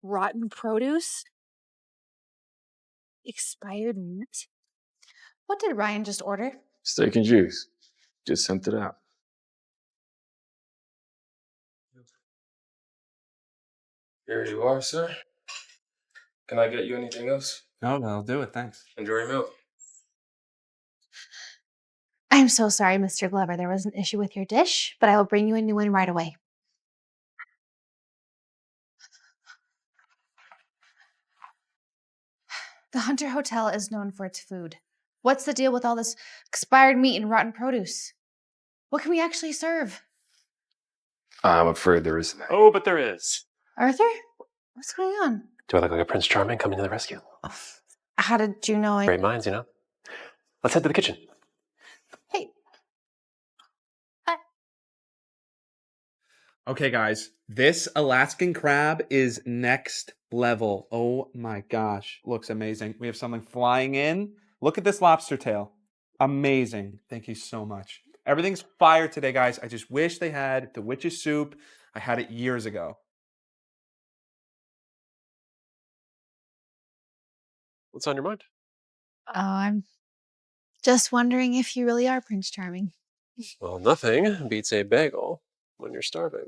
Rotten produce? Expired meat? What did Ryan just order? Steak and juice. Just sent it out. Here you are, sir. Can I get you anything else? No, I'll do it, thanks. Enjoy your meal. I'm so sorry, Mr. Glover. There was an issue with your dish, but I will bring you a new one right away. The Hunter Hotel is known for its food. What's the deal with all this expired meat and rotten produce? What can we actually serve? I'm afraid there isn't. Oh, but there is. Arthur? What's going on? Do I look like a Prince Charming coming to the rescue? How did you know Great minds, you know? Let's head to the kitchen. Hey. Okay, guys, this Alaskan crab is next level. Oh my gosh, looks amazing. We have something flying in. Look at this lobster tail. Amazing. Thank you so much. Everything's fire today, guys. I just wish they had the witch's soup. I had it years ago. What's on your mind? Oh, I'm just wondering if you really are Prince Charming. Well, nothing beats a bagel when you're starving.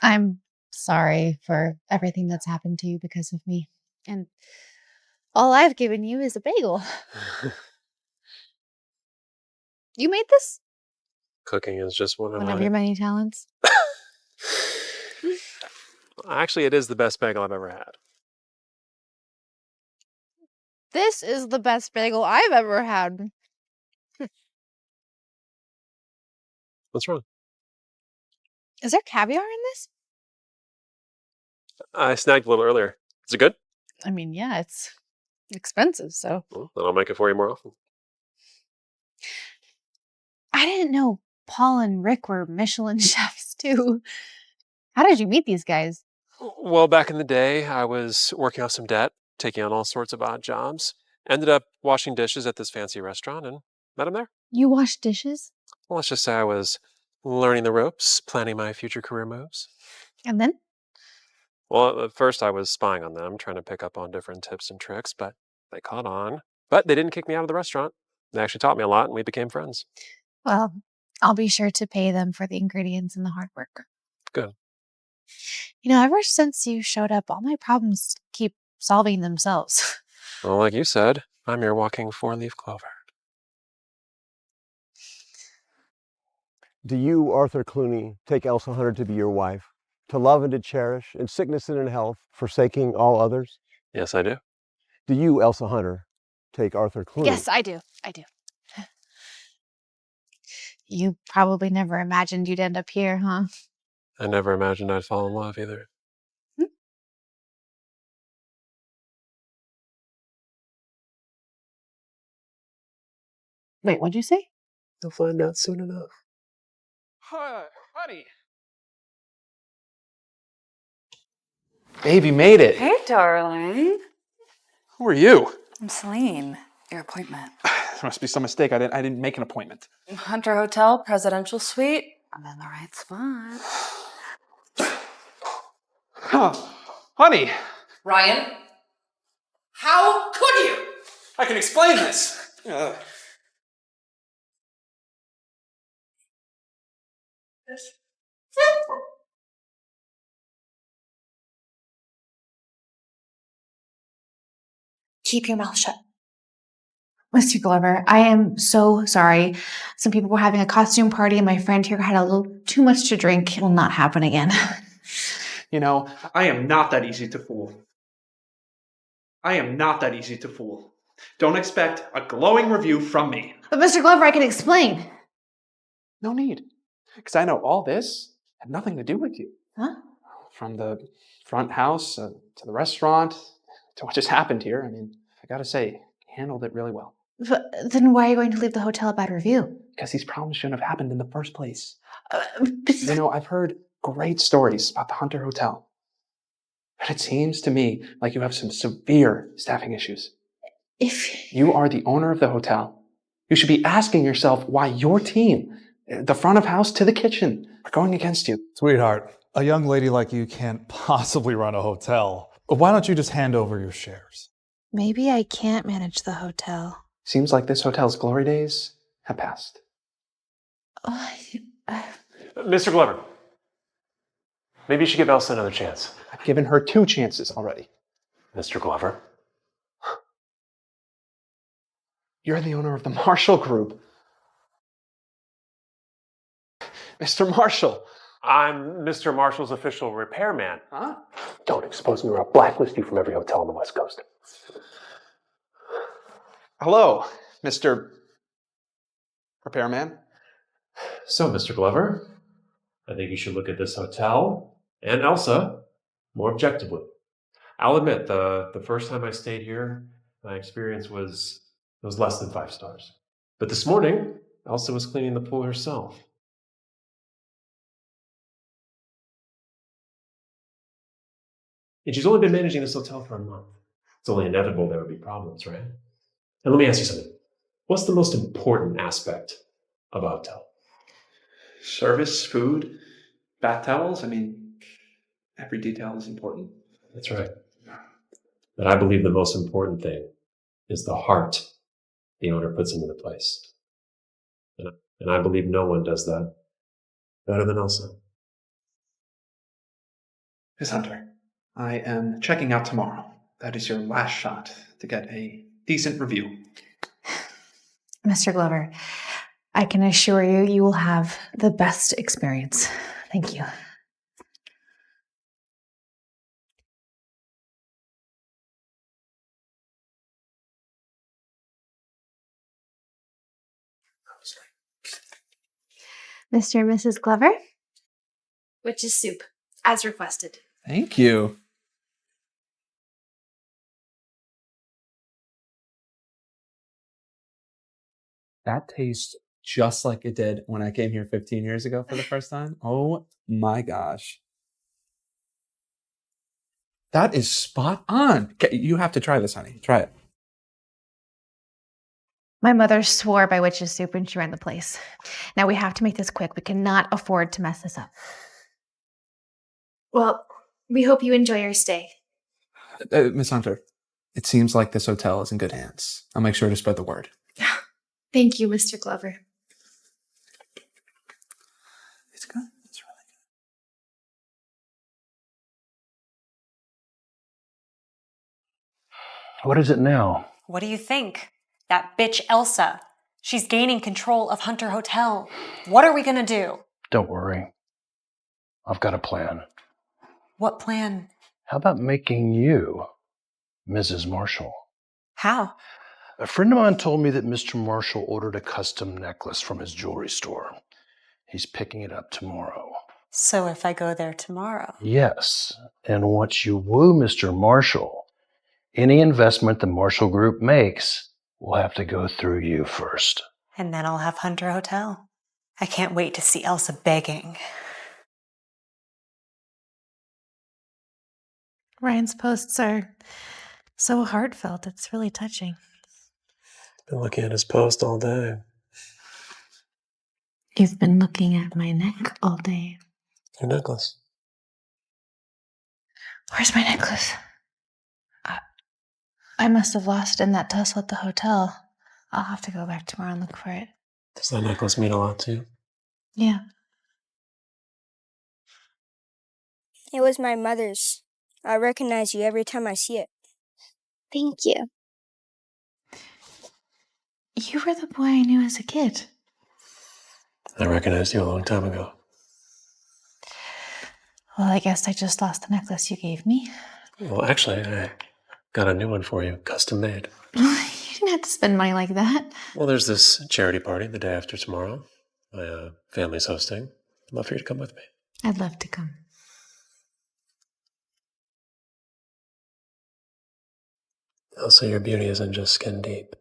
I'm sorry for everything that's happened to you because of me. And all I've given you is a bagel. You made this? Cooking is just one Of your many talents? Actually, it is the best bagel I've ever had. This is the best bagel I've ever had. What's wrong? Is there caviar in this? I snagged a little earlier. Is it good? I mean, yeah, it's expensive, so. Well, then I'll make it for you more often. I didn't know Paul and Rick were Michelin chefs, too. How did you meet these guys? Well, back in the day, I was working off some debt, taking on all sorts of odd jobs. Ended up washing dishes at this fancy restaurant and met him there. You wash dishes? Well, let's just say I was learning the ropes, planning my future career moves. And then? Well, at first I was spying on them, trying to pick up on different tips and tricks, but they caught on. But they didn't kick me out of the restaurant. They actually taught me a lot, and we became friends. Well, I'll be sure to pay them for the ingredients and the hard work. Good. You know, ever since you showed up, all my problems keep solving themselves. Well, like you said, I'm your walking four-leaf clover. Do you, Arthur Clooney, take Elsa Hunter to be your wife, to love and to cherish, in sickness and in health, forsaking all others? Yes, I do. Do you, Elsa Hunter, take Arthur Clooney? Yes, I do. I do. You probably never imagined you'd end up here, huh? I never imagined I'd fall in love either. Wait, what'd you say? You'll find out soon enough. Honey. Baby made it. Hey, darling. Who are you? I'm Celine. Your appointment. There must be some mistake. I didn't make an appointment. Hunter Hotel, presidential suite. I'm in the right spot. Huh. Honey. Ryan, how could you? I can explain this. Keep your mouth shut. Mr. Glover, I am so sorry. Some people were having a costume party and my friend here had a little too much to drink. It will not happen again. You know, I am not that easy to fool. Don't expect a glowing review from me. But Mr. Glover, I can explain. No need. Because I know all this had nothing to do with you. Huh? From the front house to the restaurant to what just happened here. I mean, I gotta say, handled it really well. But then why are you going to leave the hotel a bad review? Because these problems shouldn't have happened in the first place. You know, I've heard great stories about the Hunter Hotel. But it seems to me like you have some severe staffing issues. If you are the owner of the hotel, you should be asking yourself why your team, the front of house to the kitchen, are going against you. Sweetheart, a young lady like you can't possibly run a hotel. Why don't you just hand over your shares? Maybe I can't manage the hotel. Seems like this hotel's glory days have passed. Mr. Glover, maybe you should give Elsa another chance. I've given her 2 chances already. Mr. Glover? You're the owner of the Marshall Group. Mr. Marshall. I'm Mr. Marshall's official repairman. Huh? Don't expose me or I'll blacklist you from every hotel on the West Coast. Hello, Mr. Repairman. So, Mr. Glover, I think you should look at this hotel and Elsa more objectively. I'll admit, the first time I stayed here, my experience was less than 5 stars. But this morning, Elsa was cleaning the pool herself. And she's only been managing this hotel for a month. It's only inevitable there would be problems, right? And let me ask you something. What's the most important aspect of a hotel? Service, food, bath towels. I mean, every detail is important. That's right. But I believe the most important thing is the heart the owner puts into the place. And I believe no one does that better than Elsa. Miss Hunter, I am checking out tomorrow. That is your last shot to get a decent review. Mr. Glover, I can assure you, you will have the best experience. Thank you. Mr. and Mrs. Glover? Witch's soup, as requested. Thank you. That tastes just like it did when I came here 15 years ago for the first time. Oh my gosh. That is spot on. Okay, you have to try this, honey. Try it. My mother swore by witch's soup when she ran the place. Now we have to make this quick. We cannot afford to mess this up. Well, we hope you enjoy your stay. Miss Hunter, it seems like this hotel is in good hands. I'll make sure to spread the word. Thank you, Mr. Glover. It's good. It's really good. What is it now? What do you think? That bitch Elsa. She's gaining control of Hunter Hotel. What are we gonna do? Don't worry. I've got a plan. What plan? How about making you Mrs. Marshall? How? A friend of mine told me that Mr. Marshall ordered a custom necklace from his jewelry store. He's picking it up tomorrow. So if I go there tomorrow? Yes. And once you woo Mr. Marshall, any investment the Marshall Group makes will have to go through you first. And then I'll have Hunter Hotel. I can't wait to see Elsa begging. Ryan's posts are so heartfelt. It's really touching. Been looking at his post all day. You've been looking at my neck all day. Your necklace. Where's my necklace? I must have lost it in that tussle at the hotel. I'll have to go back tomorrow and look for it. Does that necklace mean a lot to you? Yeah. It was my mother's. I recognize you every time I see it. Thank you. You were the boy I knew as a kid. I recognized you a long time ago. Well, I guess I just lost the necklace you gave me. Well, actually, I got a new one for you, custom made. You didn't have to spend money like that. Well, there's this charity party the day after tomorrow. My family's hosting. I'd love for you to come with me. I'd love to come. Also, your beauty isn't just skin deep.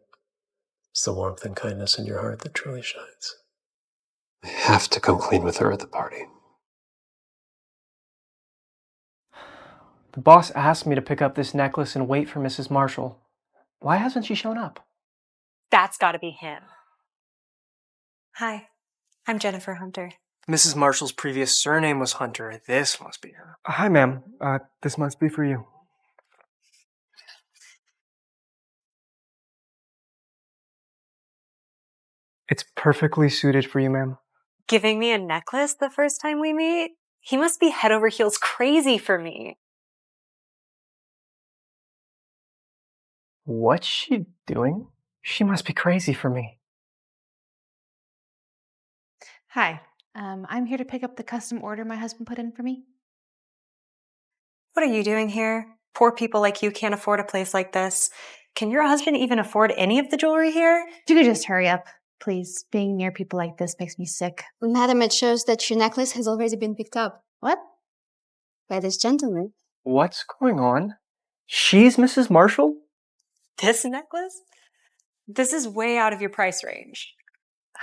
It's the warmth and kindness in your heart that truly shines. I have to come clean with her at the party. The boss asked me to pick up this necklace and wait for Mrs. Marshall. Why hasn't she shown up? That's gotta be him. Hi, I'm Jennifer Hunter. Mrs. Marshall's previous surname was Hunter. This must be her. Hi, ma'am. This must be for you. It's perfectly suited for you, ma'am. Giving me a necklace the first time we meet? He must be head over heels crazy for me. What's she doing? She must be crazy for me. Hi, I'm here to pick up the custom order my husband put in for me. What are you doing here? Poor people like you can't afford a place like this. Can your husband even afford any of the jewelry here? You could just hurry up, please. Being near people like this makes me sick. Madam, it shows that your necklace has already been picked up. What? By this gentleman. What's going on? She's Mrs. Marshall? This necklace? This is way out of your price range.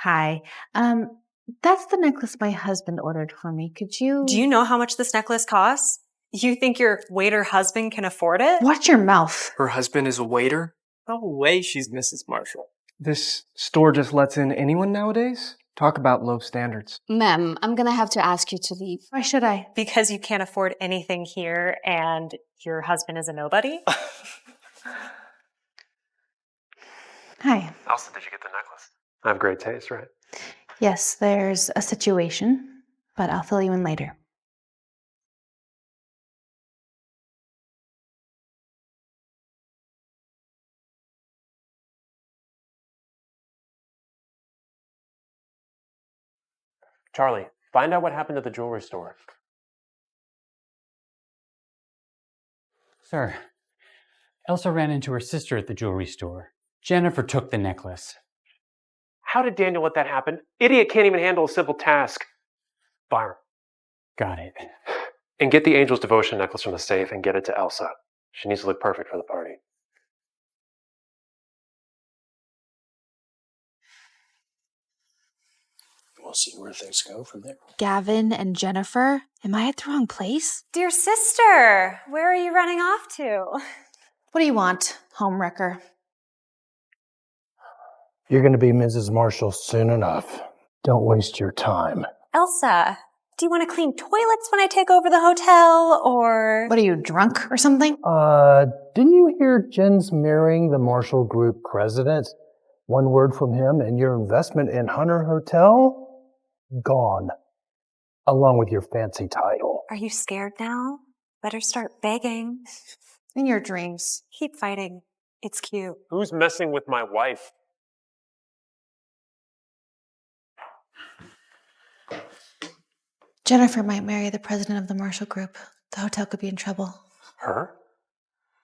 Hi. That's the necklace my husband ordered for me. Could you... Do you know how much this necklace costs? You think your waiter husband can afford it? Watch your mouth. Her husband is a waiter? No way she's Mrs. Marshall. This store just lets in anyone nowadays? Talk about low standards. Ma'am, I'm gonna have to ask you to leave. Why should I? Because you can't afford anything here and your husband is a nobody? Hi. Elsa, did you get the necklace? I have great taste, right? Yes, there's a situation, but I'll fill you in later. Charlie, find out what happened at the jewelry store. Sir, Elsa ran into her sister at the jewelry store. Jennifer took the necklace. How did Daniel let that happen? Idiot can't even handle a simple task. Fire. Got it. And get the Angel's Devotion necklace from the safe and get it to Elsa. She needs to look perfect for the party. We'll see where things go from there. Gavin and Jennifer? Am I at the wrong place? Dear sister, where are you running off to? What do you want, homewrecker? You're going to be Mrs. Marshall soon enough. Don't waste your time. Elsa, do you want to clean toilets when I take over the hotel, or... What are you, drunk or something? Didn't you hear Jen's marrying the Marshall Group president? One word from him and your investment in Hunter Hotel? Gone. Along with your fancy title. Are you scared now? Better start begging. In your dreams. Keep fighting. It's cute. Who's messing with my wife? Jennifer might marry the president of the Marshall Group. The hotel could be in trouble. Her?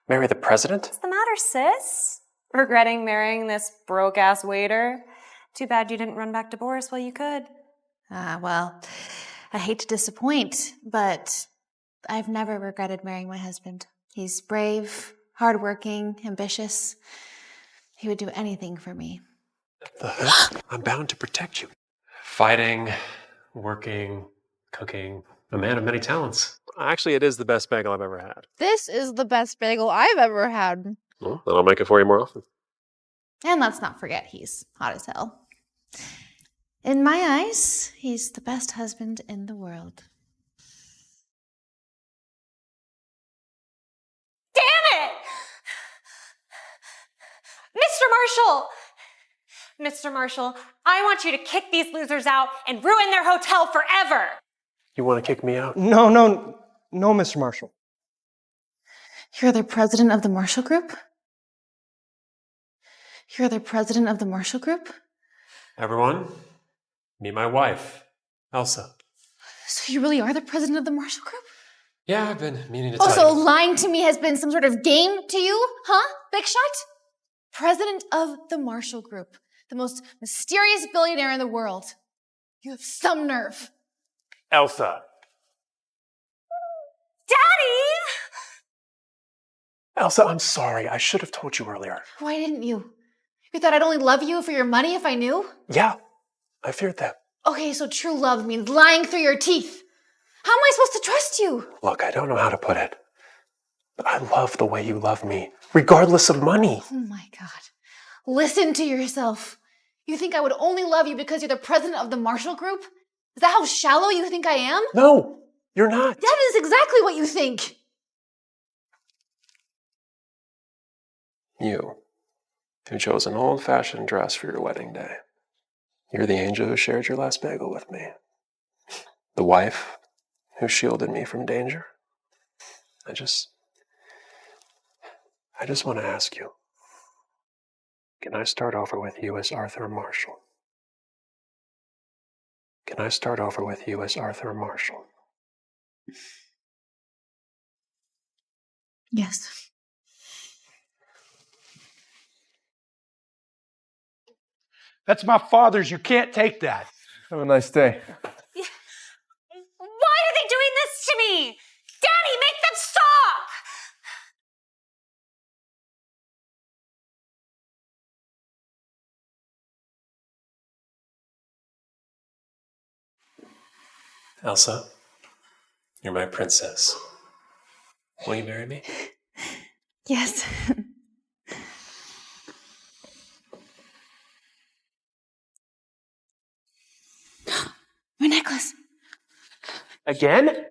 Marry the president? What's the matter, sis? Regretting marrying this broke-ass waiter? Too bad you didn't run back to Boris while you could. Well, I hate to disappoint, but I've never regretted marrying my husband. He's brave, hardworking, ambitious. He would do anything for me. I'm bound to protect you. Fighting, working, cooking, a man of many talents. Actually, it is the best bagel I've ever had. This is the best bagel I've ever had. Well, then I'll make it for you more often. And let's not forget, he's hot as hell. In my eyes, he's the best husband in the world. Damn it! Mr. Marshall! Mr. Marshall, I want you to kick these losers out and ruin their hotel forever! You want to kick me out? No, Mr. Marshall. You're the president of the Marshall Group? You're the president of the Marshall Group? Everyone, meet my wife, Elsa. So you really are the president of the Marshall Group? Yeah, I've been meaning to tell Also, you. lying to me has been some sort of game to you? Huh, Big Shot? President of the Marshall Group, the most mysterious billionaire in the world. You have some nerve. Elsa. Daddy! Elsa, I'm sorry. I should have told you earlier. Why didn't you? You thought I'd only love you for your money if I knew? Yeah, I feared that. Okay, so true love means lying through your teeth. How am I supposed to trust you? Look, I don't know how to put it, but I love the way you love me, regardless of money. Oh my God. Listen to yourself. You think I would only love you because you're the president of the Marshall Group? Is that how shallow you think I am? No, you're not. That is exactly what you think. You, who chose an old-fashioned dress for your wedding day. You're the angel who shared your last bagel with me. The wife who shielded me from danger. I just want to ask you, can I start over with you as Arthur Marshall? Can I start over with you as Arthur Marshall? Yes. That's my father's. You can't take that. Have a nice day. Why are they doing this to me? Daddy, make them stop! Elsa, you're my princess. Will you marry me? Yes. My necklace. Again?